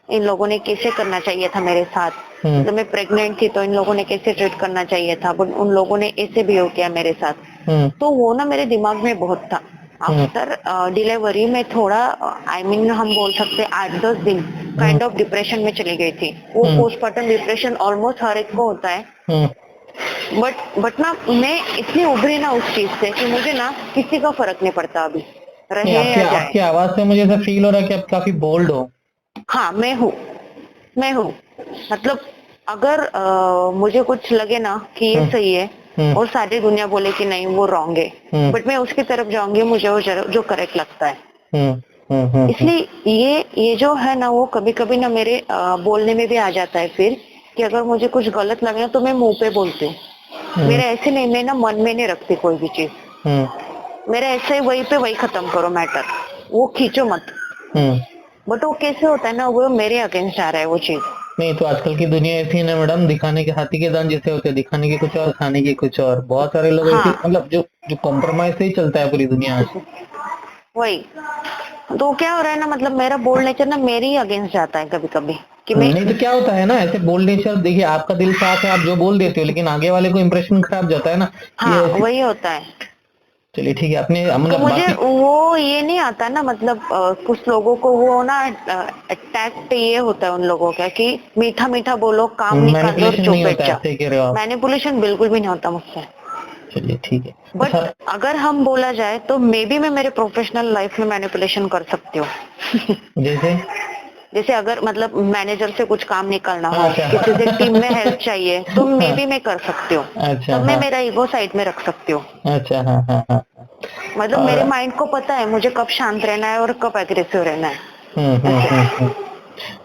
इन लोगों ने कैसे करना चाहिए था मेरे साथ, जब मैं प्रेग्नेंट थी तो इन लोगों ने कैसे ट्रीट करना चाहिए था, बट उन लोगों ने ऐसे बिहेव किया मेरे साथ। तो वो ना मेरे दिमाग में बहुत था। आफ्टर डिलीवरी में थोड़ा हम बोल सकते 8-10 दिन काइंड ऑफ डिप्रेशन में चली गई थी। वो पोस्टमार्टम डिप्रेशन ऑलमोस्ट हर एक को होता है। बट ना मैं इतनी उभरी ना उस चीज से कि मुझे ना किसी का फर्क नहीं पड़ता अभी, नहीं, रहे आपकी या जाए। आपकी आवाज से मुझे ऐसा फील हो रहा है कि आप काफी बोल्ड हो। हाँ, मैं हूँ। मतलब अगर मुझे कुछ लगे ना कि ये सही है और सारी दुनिया बोले कि नहीं वो रॉन्ग है, बट मैं उसकी तरफ जाऊंगी मुझे वो जो करेक्ट लगता है। इसलिए ये जो है ना वो कभी कभी ना मेरे बोलने में भी आ जाता है फिर, कि अगर मुझे कुछ गलत लगे ना तो मैं मुंह पे बोलती हूँ। मेरा ऐसे नहीं, मैं ना मन में नहीं रखती कोई भी चीज। मेरा ऐसे ही वही पे वही खत्म करो मैटर, वो खींचो मत। बट वो कैसे होता है ना, वो मेरे अगेंस्ट आ रहा है वो चीज। नहीं, तो आजकल की दुनिया ऐसी है ना मैडम, दिखाने के हाथी के दांत जैसे होते हैं, दिखाने के कुछ और खाने के कुछ और। बहुत सारे लोग ऐसे, हाँ, मतलब जो जो कॉम्प्रोमाइज से ही चलता है पूरी दुनिया आज। वही। तो क्या हो रहा है ना, मतलब मेरा बोल्ड नेचर ना मेरे ही अगेंस्ट जाता है कभी कभी, कि मैं। नहीं तो क्या होता है ना, ऐसे बोल्ड नेचर, देखिए आपका दिल साफ है, आप जो बोल देते हो, लेकिन आगे वाले को इंप्रेशन खराब जाता है ना। ये हाँ, ऐसी। वही होता है। चलिए ठीक है, अपने तो मतलब मुझे बाकी। वो ये नहीं आता ना, मतलब कुछ लोगों को वो ना अटैक्ट ये होता है उन लोगों का कि मीठा मीठा बोलो, काम निकाल दो और मैनिपुलेशन चुप नहीं बैठ होता है, जाओ। सही कह रहे हो आप। मैनिपुलेशन बिल्कुल भी नहीं होता मुझसे। चलिए ठीक है। बट अच्छा। अगर हम बोला जाए तो मे बी मैं मेरे प्रोफेशनल लाइफ में मैनिपुलेशन कर सकती हूँ। जैसे। जैसे अगर मतलब मैनेजर से कुछ काम निकालना हो, अच्छा। किसी से टीम में हेल्प चाहिए, तो मे हाँ। बी मैं कर सकती हूँ। अच्छा तब मैं हाँ। मेरा ईगो साइड में रख सकती हूँ। अच्छा हाँ हाँ हाँ। मतलब और मेरे माइंड को पता है मुझे कब शांत रहना है और कब एग्रेसिव रहना है। ऐसे। हम्म।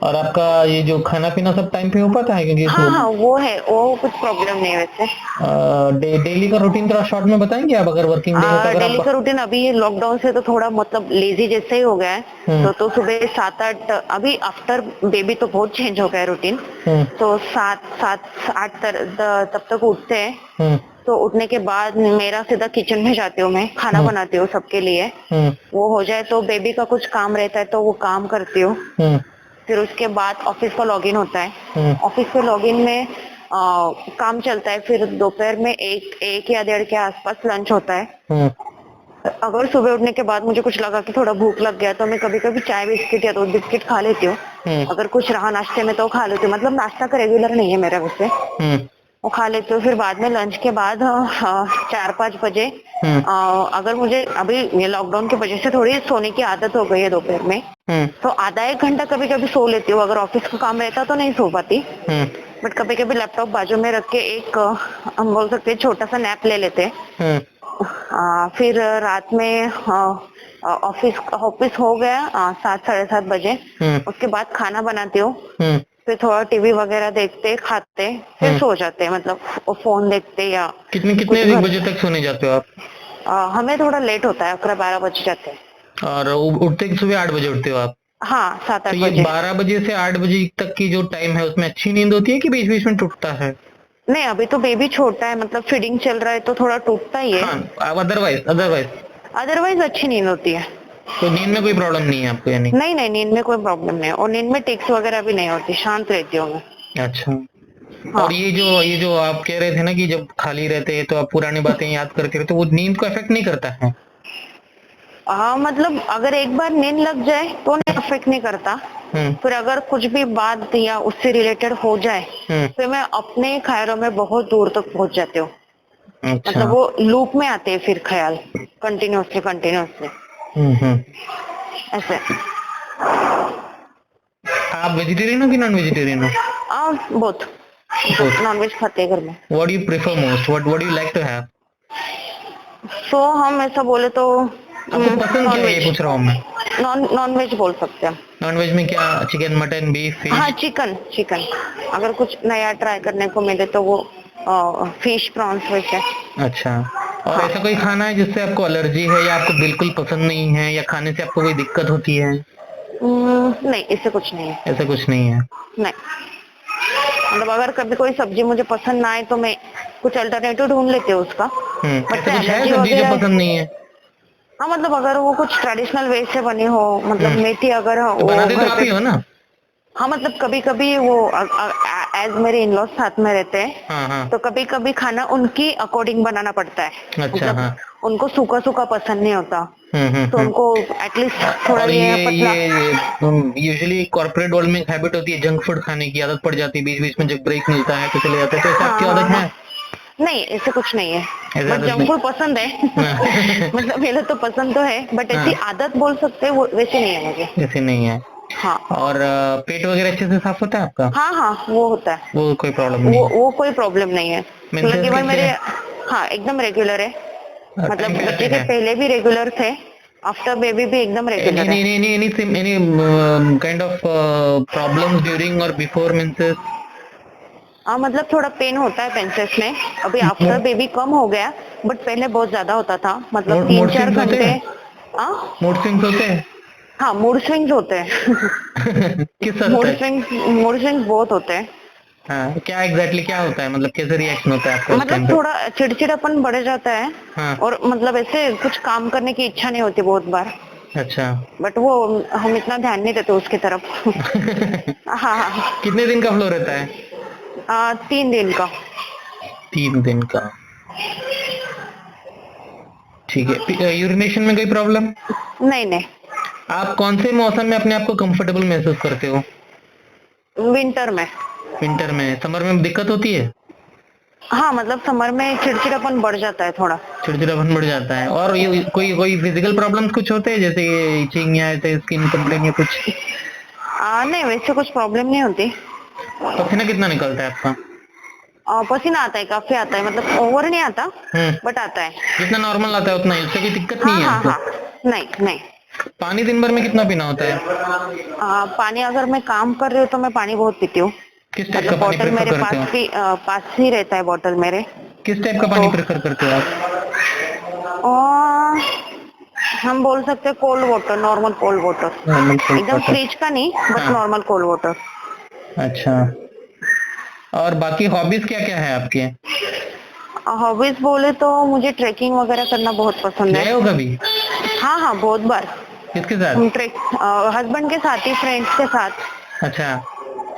और आपका ये जो खाना पीना सब टाइम पे हो पाता है, क्योंकि हाँ हाँ, वो है, वो कुछ प्रॉब्लम नहीं है वैसे। डेली का रूटीन थोड़ा शॉर्ट में बताएंगे आप, अगर वर्किंग डे हो तो, अगर डेली आप। का रूटीन अभी ये लॉकडाउन से तो थोड़ा मतलब लेजी जैसे ही हो गया है। हम्म तो सुबह 7-8, अभी आफ्टर बेबी तो बहुत चेंज हो गया है रूटीन। हम्म तो 7-7-8 तब तक उठते हैं। हम्म तो उठने के बाद मेरा सीधा किचन में जाती हूँ, मैं खाना हम्म बनाती हूँ सबके लिए। हम्म वो हो जाए तो बेबी का कुछ काम रहता है तो वो काम करती हूँ। हम्म फिर उसके बाद ऑफिस का लॉगिन होता है। हम्म ऑफिस के लॉगिन में काम चलता है। फिर दोपहर में एक या 1:30 के आसपास लंच होता है। हम्म अगर सुबह उठने के बाद मुझे कुछ लगा कि थोड़ा भूख लग गया तो मैं कभी कभी चाय बिस्किट या दूध बिस्किट खा लेती हूँ। हम्म अगर कुछ रहा नाश्ते में तो खा लेती हूँ, मतलब नाश्ता का रेगुलर नहीं है मेरा वैसे। हम्म वो खा लेती हूँ। फिर बाद में लंच के बाद 4-5 बजे, हम्म अगर मुझे अभी ये लॉकडाउन की वजह से थोड़ी सोने की आदत हो गई है दोपहर में, हम्म तो आधा 1 घंटा कभी कभी सो लेती हूँ। अगर ऑफिस का काम रहता तो नहीं सो पाती। हम्म बट कभी कभी लैपटॉप बाजू में रख के एक हम बोल सकते हैं छोटा सा नैप ले लेते हैं। हम्म फिर रात में ऑफिस ऑफिस हो गया 7-7:30 बजे। हम्म उसके बाद खाना बनाती हूँ। हम्म फिर थोड़ा टीवी वगैरह देखते खाते फिर हम्म सो जाते हैं, मतलब फोन देखते या कितने कितने कुछ एक घर। बजे तक सोने जाते हो आप? हमें थोड़ा लेट होता है, 11-12 बज जाते हैं। और उठते कि सुबह 8 बजे उठते हो आप? हाँ, सात तो आठ ये बजे 12 बजे से 8 बजे तक की जो टाइम है, उसमें अच्छी नींद होती है कि बीच बीच में टूटता है? नहीं, अभी तो बेबी छोटा है, मतलब फीडिंग चल रहा है तो थोड़ा टूटता ही है। हाँ। अदरवाइज अदरवाइज अदरवाइज अच्छी नींद होती है। तो नींद में कोई प्रॉब्लम नहीं है आपको, यानी? नहीं नहीं, नींद में कोई प्रॉब्लम नहीं है, और नींद में टिक्स वगैरह भी नहीं होती, शांत रहती हूँ मैं। अच्छा। और हाँ। ये जो आप कह रहे थे ना कि जब खाली रहते हैं तो आप पुरानी बातें याद करते रहते हो, वो नींद को अफेक्ट नहीं करता है? हाँ, मतलब अगर एक बार नींद लग जाए तो नहीं अफेक्ट नहीं करता। हम्म फिर अगर कुछ भी बात या उससे रिलेटेड हो जाए, हम्म फिर मैं अपने ख्यालों में बहुत दूर तक पहुंच जाती हूँ। अच्छा। मतलब वो लूप में आते हैं फिर ख्याल, कंटिन्यूअसली कंटिन्यूअसली हम्म। ऐसे। आप वेजिटेरियन हो कि नॉन वेजिटेरियन हो? बहुत, बोथ। मतलब नॉनवेज खाते हैं घर में। What do you prefer most, what do you like to have? So हम ऐसा बोले तो आपको पसंद क्या नॉन है, ये वेज, पूछ रहा हूँ मैं। नॉन वेज बोल सकते हैं। नॉन वेज में क्या? चिकन, मटन, बीफ, हाँ, फिश? Chicken chicken. अगर कुछ नया ट्राई करने को मिले तो वो फिश प्रॉन्स वैसे। अच्छा। और हाँ। ऐसा कोई खाना है जिससे आपको एलर्जी है, या आपको बिल्कुल पसंद नहीं है, या खाने से आपको कोई दिक्कत होती है? नहीं, इससे कुछ नहीं है। ऐसा कुछ नहीं है। नहीं, मतलब अगर कभी कोई सब्जी मुझे पसंद ना आए तो मैं कुछ अल्टरनेटिव ढूंढ लेती हूँ उसका। बट ऐसा से कुछ है एलर्जी सब्जी जो वगैरह। पसंद नहीं है? हाँ, मतलब अगर वो कुछ ट्रेडिशनल वे से बनी हो, मतलब हम्म मेथी अगर तो वो बनाते तो घर आप पे। ही हो ना? हाँ मतलब कभी कभी वो एज मेरे इन लॉज साथ में रहते हैं, हाँ हाँ। तो कभी कभी खाना उनकी अकॉर्डिंग बनाना पड़ता है। अच्छा मतलब हाँ। उनको सूखा सूखा पसंद नहीं होता, तो हम्म। उनको एटलीस्ट थोड़ा और ये पतला। ये यूजुअली कॉर्पोरेट वर्ल्ड में एक हैबिट होती है जंक फूड खाने की, आदत पड़ जाती है, बीच बीच में जब ब्रेक मिलता है तो चले जाते हैं, तो ऐसे हाँ आपकी हाँ आदत हाँ। है? नहीं ऐसे कुछ नहीं है, ऐसे बट आदत जंक नहीं। फूड पसंद है। हाँ। मतलब मेरे तो पसंद तो है, बट ऐसी हाँ, आदत बोल सकते हैं वो वैसी नहीं है मुझे। ऐसे नहीं है। हाँ और पेट वगैरह अच्छे से साफ होता है आपका? हाँ हाँ वो होता है। वो कोई प्रॉब्लम नहीं है? वो कोई प्रॉब्लम नहीं है। मतलब मेंसेस इवन कैसे मेरे, है? हाँ एकदम रेगुलर है। मतलब टाइम पे आते बच्चे के हैं? पहले भी रेगुलर थे, आफ्टर बेबी भी एकदम रेगुलर है। Any kind of problems during और बिफोर मेंसेस? हाँ मतलब थोड़ा पेन होता है पेंसेस में, अभी आफ्टर बेबी कम हो गया, बट पहले बहुत ज्यादा होता था, मतलब तीन मूड चार स्विंग्स होते घंटे। हैं? हाँ मूड स्विंग्स होते हैं? हाँ मूड स्विंग्स होते हैं। किस हद तक? मूड स्विंग्स बहुत होते हैं। हाँ, क्या एग्जैक्टली क्या होता है, मतलब कैसे रिएक्शन होता है आपका उस मतलब टाइम पे? थोड़ा चिड़चिड़ापन बढ़ जाता है, हाँ। और मतलब ऐसे कुछ काम करने की इच्छा नहीं होती बहुत बार, अच्छा। बट वो हम इतना ध्यान नहीं देते उसकी तरफ। हाँ हाँ। कितने दिन का फ्लो रहता है? 3 दिन का। 3 दिन का। ठीक है। यूरिनेशन में कोई प्रॉब्लम? नहीं नहीं। आप कौन से मौसम में अपने आप को कंफर्टेबल महसूस करते हो? विंटर में। विंटर में? समर में दिक्कत होती है? हाँ मतलब समर में चिड़चिड़ापन बढ़ जाता है थोड़ा। चिड़चिड़ापन बढ़ जाता है। और ये कोई कोई फिजिकल प्रॉब्लम्स कुछ होते हैं, जैसे इचिंग या ऐसे स्किन कंप्लेन या कुछ? नहीं वैसे कुछ प्रॉब्लम नहीं होती। पसीना कितना निकलता है आपका? पसीना आता है, काफी आता है, मतलब ओवर नहीं आता, हम्म। बट आता है। जितना नॉर्मल आता है उतना ही, उससे कोई दिक्कत नहीं हाँ है हाँ आपको? हाँ। नहीं नहीं। पानी दिन भर में कितना पीना होता है? पानी अगर मैं काम कर रही हूँ तो मैं पानी बहुत पीती हूँ। किस टाइप का मतलब पानी बॉटल प्रेफर मेरे करते हो? पास ही रहता है बॉटल मेरे। किस टाइप का पानी तो प्रेफर करते हो आप? आ, हम बोल सकते हैं cold water, normal cold water. Normal cold एकदम वाटर। फ्रिज का नहीं, बट हाँ। Normal cold water. अच्छा। और बाकी हॉबीज क्या क्या है आपके? हॉबीज बोले तो मुझे ट्रेकिंग वगैरह करना बहुत पसंद है। गए हो कभी? हाँ हाँ बहुत बार। किसके साथ? हम ट्रेक हस्बैंड के साथ ही, फ्रेंड्स के साथ। अच्छा।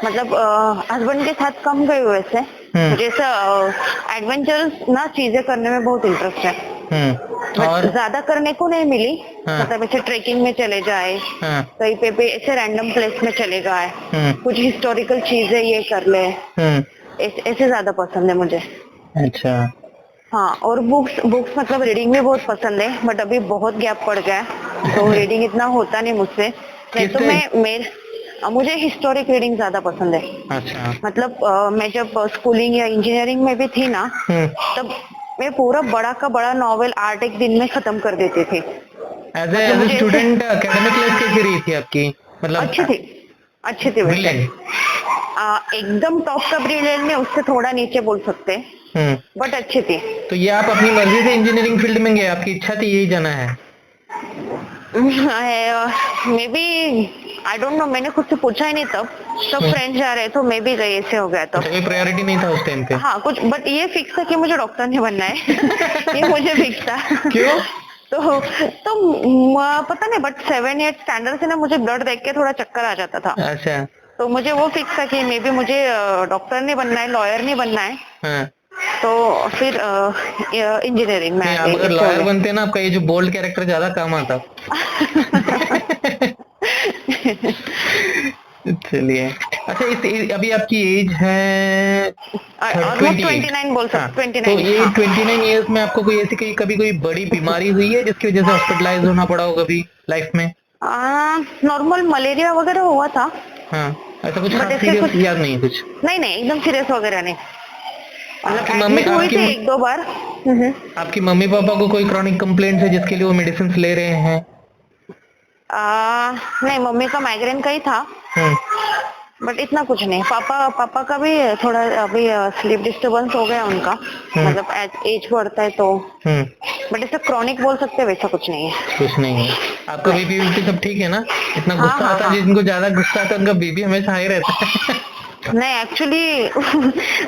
मतलब हस्बैंड के साथ कम गई हूँ वैसे। हम्म। मुझे ऐसा एडवेंचरस ना चीजें करने में बहुत इंटरेस्ट है, बट और? ज्यादा करने को नहीं मिली। हाँ मतलब ऐसे ट्रेकिंग में चले जाए, हाँ। कहीं पे ऐसे रैंडम प्लेस में चले गए, हम्म कुछ हिस्टोरिकल चीजें ये कर ले, हम्म। ऐसे ज्यादा पसंद है मुझे। अच्छा। हाँ और बुक्स बुक्स मतलब रीडिंग भी बहुत पसंद है, बट अभी बहुत गैप पड़ गया है, तो रीडिंग इतना होता नहीं मुझसे। नहीं किस तो टाइप? मुझे हिस्टोरिक रीडिंग ज्यादा पसंद है। अच्छा। मतलब मैं जब स्कूलिंग या इंजीनियरिंग में भी थी ना, हम्म। तब मैं पूरा बड़ा का बड़ा नॉवेल 8 एक दिन में खत्म कर देती थी। मतलब एज ए मुझे ऐसे स्टूडेंट एकेडमिक लाइफ कैसी रही थी आपकी, मतलब? अच्छी थी, अच्छी थी वैसे। ब्रिलियंट? एकदम टॉप का ब्रिलियंट नहीं, उससे थोड़ा नीचे बोल सकते हैं, हम्म। बट अच्छी थी। तो ये आप अपनी मर्जी से इंजीनियरिंग फील्ड में गए, आपकी इच्छा थी यही जाना है? May be, I don't know, मैंने खुद से पूछा ही नहीं तब। सब फ्रेंड्स जा रहे तो मैं भी गई, ऐसे हो गया तब। अच्छा, कोई प्रायोरिटी नहीं था उस टाइम पे? हाँ कुछ, बट ये फिक्स था कि मुझे डॉक्टर नहीं बनना है। ये मुझे फिक्स था। क्यों? पता नहीं, बट 7 8 स्टैंडर्ड से ना मुझे ब्लड देख के थोड़ा चक्कर आ जाता था, अच्छा। तो मुझे वो फिक्स था कि मे बी मुझे डॉक्टर नहीं बनना है, लॉयर नहीं बनना है। हाँ। तो फिर इंजीनियरिंग में नहीं, आ आप गई, अगर ऐसे हो लॉयर गया। बनते ना, आपका ये जो बोल्ड कैरेक्टर ज्यादा काम आता। चलिए। अच्छा, अभी आपकी एज है ऑलमोस्ट 28? 29 बोल हाँ। सकते, 29 तो ये हाँ। 29 ईयर्स में आपको कोई ऐसी कभी कोई बड़ी बीमारी हुई है जिसकी वजह से हॉस्पिटलाइज होना पड़ा हो कभी लाइफ में? नॉर्मल मलेरिया वगैरह हुआ था, हाँ। ऐसा कुछ बट खास ऐसे सीरियस कुछ याद नहीं है कुछ? नहीं नहीं, एकदम सीरियस वगैरह नहीं। मतलब आपकी मम्मी एडमिट हुई थी 1 2 बार। आपकी मम्मी पापा को कोई क्रॉनिक कंप्लेंट है जिसके लिए वो मेडिसिन ले रहे हैं? नहीं मम्मी का माइग्रेन का ही था, हम्म बट इतना कुछ नहीं। पापा पापा का भी थोड़ा अभी स्लीप डिस्टरबेंस हो गया उनका, हम्म मतलब एज बढ़ता है तो। हम्म। बट ऐसा क्रॉनिक बोल सकते हैं, वैसा कुछ नहीं है। कुछ नहीं है। आपका नहीं। बीपी वीपी सब ठीक है ना? इतना हाँ गुस्सा हाँ आता है, हाँ। जिनको ज्यादा गुस्सा आता है उनका बीपी हमेशा हाई रहता है। नहीं एक्चुअली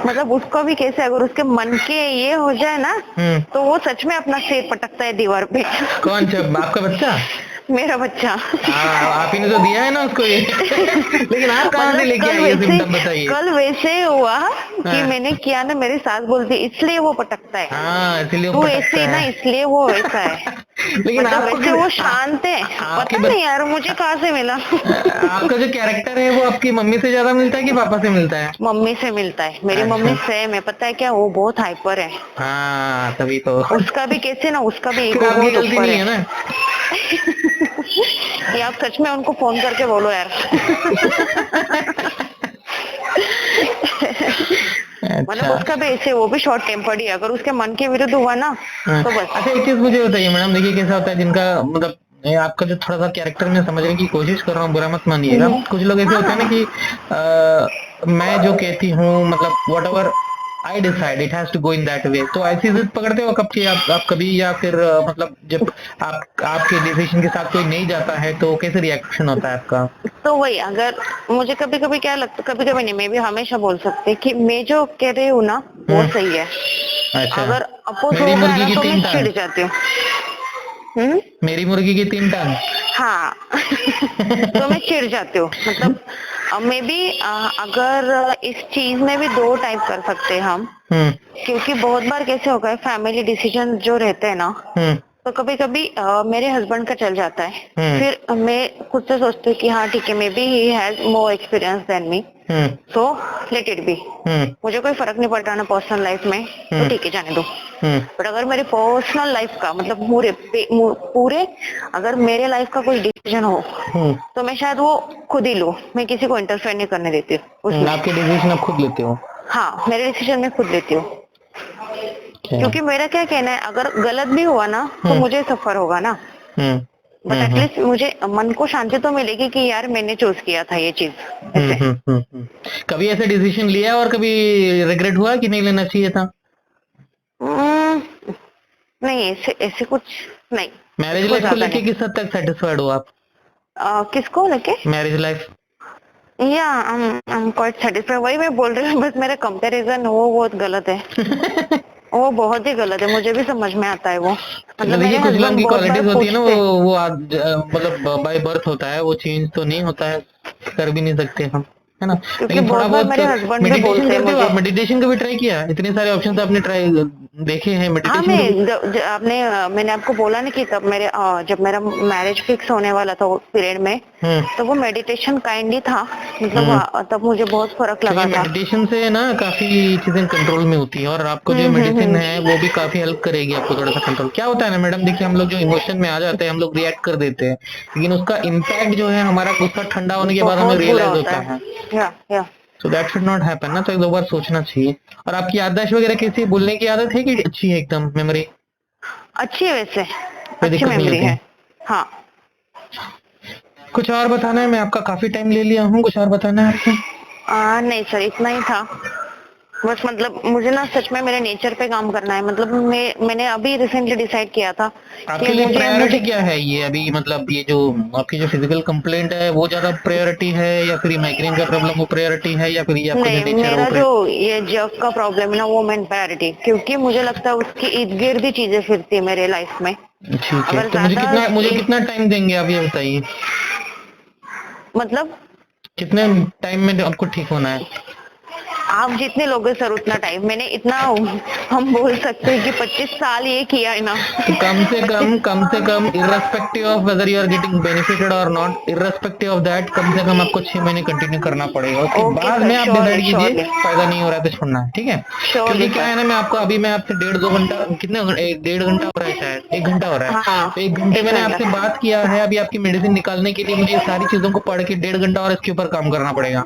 मतलब उसको भी कैसे, अगर उसके मन के ये हो जाए ना, हम्म। तो वो सच में अपना सिर पटकता है दीवार पे। कौन सा आपका बच्चा? मेरा बच्चा। आप ही ने तो दिया है ना उसको ये। लेकिन आप कहाँ से मतलब लेके आई ये सिम्टम बताइए। कल वैसे हुआ कि हाँ मैंने किया ना, मेरी सास बोलती इसलिए वो पटकता है, हाँ, इसलिए वो तू पटकता ऐसी ना है। इसलिए वो वैसा है। लेकिन मतलब आपको वैसे वो शांत है, आपके पता नहीं यार मुझे कहाँ से मिला। आपका जो कैरेक्टर है वो आपकी मम्मी से ज्यादा मिलता है कि पापा से मिलता है? मम्मी से मिलता है, मेरी मम्मी अच्छा। सेम है, पता है क्या, वो बहुत हाइपर है। हाँ तभी तो। उसका भी कैसे ना, उसका भी फिर ईगो आपकी बहुत गलती ऊपर नहीं है। है ना। ये आप सच में उनको फोन करके बोलो यार। मतलब अच्छा। उसका भी ऐसे, वो भी शॉर्ट टेम्पर्ड ही है, अगर उसके मन के विरुद्ध हुआ ना हाँ। तो बस। अच्छा, एक चीज मुझे बताइए मैडम, देखिए कैसा होता है जिनका मतलब आपका जो थोड़ा सा कैरेक्टर में समझने की कोशिश कर रहा हूँ, बुरा मत मानिएगा। कुछ लोग ऐसे हाँ होते हैं ना हाँ। कि मैं जो कहती हूँ मतलब whatever I decide it has to go in that way, तो ऐसी जिद पकड़ते हो कब की आप कभी, या फिर मतलब जब आपके डिसीजन के साथ कोई नहीं जाता है तो कैसे रिएक्शन होता है आपका? तो वही, अगर मुझे कभी कभी क्या लगता, कभी कभी नहीं, मैं भी हमेशा बोल सकती कि मैं जो कह रही हूँ ना वो हम्म। सही है। अच्छा। अगर अपोज मेरी हो गया मुर्गी ना की तो मैं 3 टांग। चिढ़ जाती हूँ। हम्म। मेरी मुर्गी की 3 टांग। हाँ। तो मैं चिढ़ जाती हूँ, मतलब मे बी अगर इस चीज में भी दो टाइप कर सकते हैं हम, हम्म। क्योंकि बहुत बार कैसे होगा, फैमिली डिसीजन जो रहते हैं ना, हम्म। तो कभी कभी मेरे हस्बैंड का चल जाता है, हम्म। फिर मैं खुद से सोचती हूँ कि हाँ ठीक है, maybe he has more experience than me, hmm. So let it be. Hmm. मुझे कोई फर्क नहीं पड़ता ना पर्सनल लाइफ में, तो हम्म। ठीक है जाने दो। हम्म। बट अगर मेरे पर्सनल लाइफ का मतलब पूरे अगर मेरे लाइफ का कोई डिसीजन हो, हम्म। तो मैं शायद वो खुद ही लूं, मैं किसी को इंटरफेयर नहीं करने देती हूँ उसमें। आपके डिसीजन आप खुद लेते हो? हाँ, मेरे डिसीजन मैं खुद लेती हूँ, क्या? क्योंकि मेरा क्या कहना है, अगर गलत भी हुआ ना तो हम्म। मुझे सफर होगा ना, हम्म। But hmm. एटलीस्ट मुझे मन को शांति तो मिलेगी कि यार मैंने चूज किया था ये चीज, हम्म। ऐसे। कभी ऐसे डिसीजन लिया और कभी रिग्रेट हुआ कि नहीं लेना चाहिए था? हम्म, नहीं ऐसे ऐसे कुछ नहीं, मैरिज इसको लाइफ को ज्यादा लेके नहीं। किस हद तक सेटिस्फाइड हो आप? किसको लेके? Marriage life. या आई एम क्वाइट सेटिस्फाइड, वही मैं बोल रही हूँ, बस मेरा कंपैरिजन वो बहुत गलत है, वो बहुत ही गलत है, मुझे भी समझ में आता है वो। मतलब देखिए मेरे कुछ लोगों हस्बैंड की बहुत बार क्वालिटीज होती है ना, पूछते हैं। वो मतलब बाय बर्थ होता है, वो चेंज तो नहीं होता है, कर भी नहीं सकते हम, है ना। क्योंकि लेकिन बहुत थोड़ा बार बहुत मेरे हस्बैंड भी मेडिटेशन बोलते हैं करते हो मुझे। आप? मेडिटेशन कभी ट्राई किया? इतने सारे ऑप्शन आपने ट्राई देखे हैं, हाँ, मेडिटेशन कभी? मैं मैंने आपको बोला ना कि तब जब मेरा मैरिज फिक्स होने वाला था उस पीरियड में, हम्म। तो वो मेडिटेशन काइंडली था, मतलब हम्म। तब मुझे बहुत फर्क क्योंकि लगा था। मेडिटेशन से ना काफी चीजें कंट्रोल में होती हैं, और आपको जो मेडिसिन हम्म। है वो भी काफी हेल्प करेगी आपको थोड़ा सा कंट्रोल। क्या होता है ना मैडम, देखिए हम लोग जो इमोशन में आ जाते हैं हम लोग रिएक्ट कर देते हैं, लेकिन उसका इम्पैक्ट जो है हमारा गुस्सा ठंडा होने के बाद हमें बहुत बुरा रियलाइज होता होता है। है। या so that should not happen ना, तो एक दो बार सोचना चाहिए। और आपकी याददाश्त वगैरह कैसी है? बोलने की आदत है कि अच्छी है एकदम मेमोरी? अच्छी है वैसे, कोई अच्छी दिक्कत नहीं मेमोरी होती? है। हाँ। कुछ और बताना है? मैं आपका काफी टाइम ले लिया हूँ, कुछ और बताना है आपको? नहीं सर, इतना ही था। बस मतलब मुझे ना सच में मेरे नेचर पे काम करना है, मतलब मैंने अभी रिसेंटली डिसाइड किया था कि आपके लिए मुझे प्रायोरिटी मुझे क्या है ये अभी, मतलब ये जो आपकी जो फिजिकल कंप्लेंट है वो ज्यादा प्रायोरिटी है, या फिर ये माइग्रेन का प्रॉब्लम वो प्रायोरिटी है, या फिर ये आपका जो नहीं, नेचर है वो मेरा जो ये जग का प्रॉब्लम है ना वो मेन प्रायोरिटी, क्योंकि मुझे लगता है उसके इर्द गिर्द ही चीजें फिरती है मेरे लाइफ में। ठीक है, अगर तो ज्यादा मुझे कितना टाइम देंगे आप ये बताइए? मतलब कितने टाइम में आपको ठीक होना है? आप जितने लोगे सर उतना टाइम, मैंने इतना हम बोल सकते हैं कि 25 साल ये किया है ना। तो पच्चीस कम से कम irrespective of whether you are getting benefited or not, irrespective of that कम से कम आपको 6 महीने कंटिन्यू करना पड़ेगा। उसके ओके बाद सर, में आप श्योरली डिसाइड कीजिए श्योरली फायदा नहीं हो रहा है तो छोड़ना है, ठीक है। श्योरली क्योंकि क्या सर। है ना, मैं आपको अभी मैं आपसे 1.5 2 घंटा, एक 1.5 घंटा हो रहा है, शायद 1 घंटा हो रहा है, हाँ, तो 1 घंटे एक मैंने घंटा। आपसे बात किया है। अभी आपकी मेडिसिन निकालने के लिए मुझे ये सारी चीजों को पढ़ के 1.5 घंटा और इसके ऊपर काम करना पड़ेगा,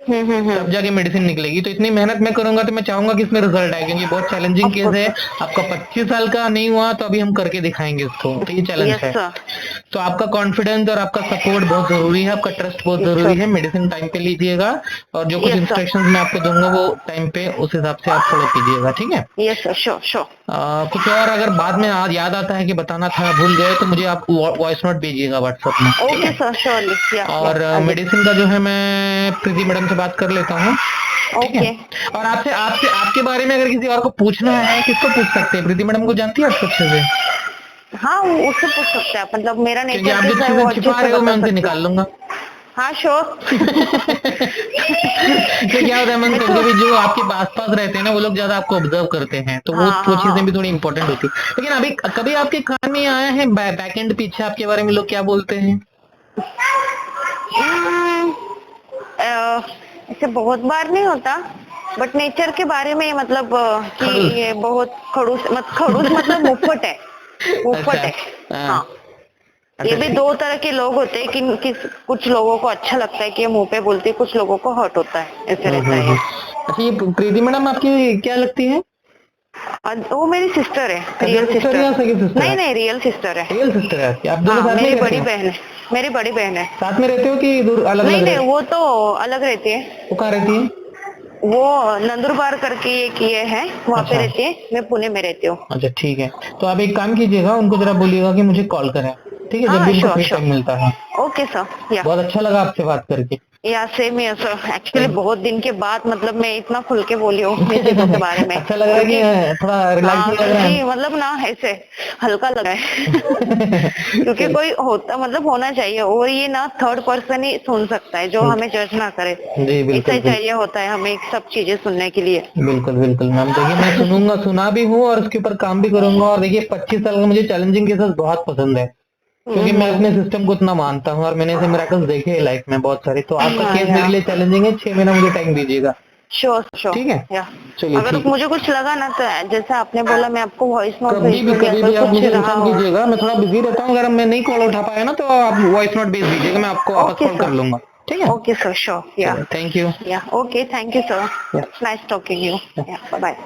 तब जाके मेडिसिन निकलेगी। तो इतनी मेहनत मैं करूंगा तो मैं चाहूंगा कि इसमें रिजल्ट आए, क्योंकि बहुत चैलेंजिंग ऑफ केस कोर्स है। सर। आपका 25 साल का नहीं हुआ तो अभी हम करके दिखाएंगे उसको, तो ये चैलेंज यस है। सर। तो आपका कॉन्फिडेंस और आपका सपोर्ट बहुत जरूरी है, आपका ट्रस्ट बहुत यस जरूरी सर। है। मेडिसिन टाइम पे लीजिएगा, और जो कुछ यस सर। इंस्ट्रक्शंस मैं आपको दूंगा वो टाइम पे उस हिसाब से आप फॉलो कीजिएगा, ठीक है। Yes sir, sure sure. कुछ और अगर बाद में याद आता है कि बताना था, भूल गए, तो मुझे आप वॉइस नोट भेजिएगा व्हाट्सएप में, ठीक ओके है। Sir, surely. या और आई विल। मेडिसिन का जो है मैं प्रीति मैडम से बात कर लेता हूँ, ठीक है। ओके। और आपसे आपसे आपके बारे में अगर किसी और को पूछना है, किसको पूछ सकते हैं? प्रीति मैडम को जानती है आपको अच्छे से? हाँ, वो उससे पूछ सकते हैं आप, मतलब मेरा क्योंकि नेचर आप जो कैसा है वो चीजें अच्छे छिपा से रहे हो मैं बता उनसे सकती निकाल लूंगा। हूँ। हाँ, श्योर। तो क्या होता है मैम, कभी देखो, कभी जो आपके आसपास रहते हैं ना वो लोग ज्यादा आपको ऑब्जर्व करते हैं, तो वो हाँ वो हाँ चीजें भी हाँ। थोड़ी इंपॉर्टेंट होती है। लेकिन अभी कभी आपके कान में आया है बैक एंड पीछे आपके बारे में लोग क्या बोलते हैं? हम्म, अ, ऐसे बहुत बार नहीं होता, बट नेचर के बारे में मतलब कि खड़ूस। ये बहुत खड़ूस मतलब मुफ्फट है, अच्छा। मुफ्फट है। हाँ। हाँ, ये अच्छा भी ठीक। दो तरह के लोग होते हैं कि कुछ लोगों को अच्छा लगता है कि ये मुंह पे बोलती है, कुछ लोगों को हर्ट होता है, ऐसे रहता है ये। अच्छा, ये प्रीति मैडम आपकी क्या लगती है? और वो मेरी सिस्टर है, कजन रियल सिस्टर सिस्टर। या सगी सिस्टर नहीं है? नहीं, रियल सिस्टर है। रियल सिस्टर है आपकी? आप दोनों हाँ, साथ में ही मेरी रहते बड़ी हो? बहन है, मेरी बड़ी बहन है। साथ में रहते हो कि दूर अलग नहीं अलग नहीं, रहते? वो तो अलग रहती है। वो कहाँ रहती है? वो नंदुरबार करके एक ये है, वहाँ पे अच्छा। रहती है, मैं पुणे में रहती हूँ। अच्छा ठीक है। तो आप एक काम कीजिएगा, उनको जरा बोलिएगा कि मुझे कॉल करें, ठीक है, जब हाँ, भी उनको श्योर फ्री टाइम श्योर। मिलता है। ओके सर, या बहुत अच्छा लगा आपसे बात करके। या सेम है सर, एक्चुअली थैंक बहुत दिन के बाद मतलब मैं इतना खुल के बोली हूँ ये चीजों के बारे में, अच्छा लग रहा है क्योंकि कि थोड़ा हाँ, रिलैक्सिंग लग रहा क्योंकि है? मतलब ना ऐसे हल्का लगा है। क्योंकि चल। कोई होता मतलब होना चाहिए, और ये ना थर्ड पर्सन ही सुन सकता है जो हमें जज ना करे। जी ऐसा बिल्कुल ही बिल्कुल। चाहिए होता है हमें सब चीजें सुनने के लिए। बिल्कुल बिल्कुल मैम, देखिए मैं सुनूंगा, सुना भी हूँ और उसके ऊपर काम भी करूंगा। और देखिए 25 साल का मुझे चैलेंजिंग केसेस बहुत पसंद है, क्योंकि मैं अपने हम्म। सिस्टम को इतना मानता हूँ और मैंने ऐसे मिरेकल्स देखे हैं लाइफ में बहुत सारे। तो आपका हाँ, केस मेरे या लिए चैलेंजिंग है, 6 महीना मुझे टाइम दीजिएगा। Sure sure. ठीक है। या चलिए अगर ठीक है। मुझे कुछ लगा ना तो जैसे आपने बोला, मैं आपको वॉइस नोट भेज दूंगी कभी अगर भी आप कुछ मुझे रहा इन्फॉर्म हो। कीजिएगा, मैं थोड़ा बिजी रहता हूँ, अगर मैं नहीं कॉल उठा पाया ना तो आप वॉइस नोट भेज दीजिएगा, मैं आपको वापस ओके कॉल कर सर। लूंगा। ठीक है। Okay sir, sure. या चलिए थैंक यू। या ओके, थैंक यू सर। या नाइस टॉकिंग यू। या बाय बाय।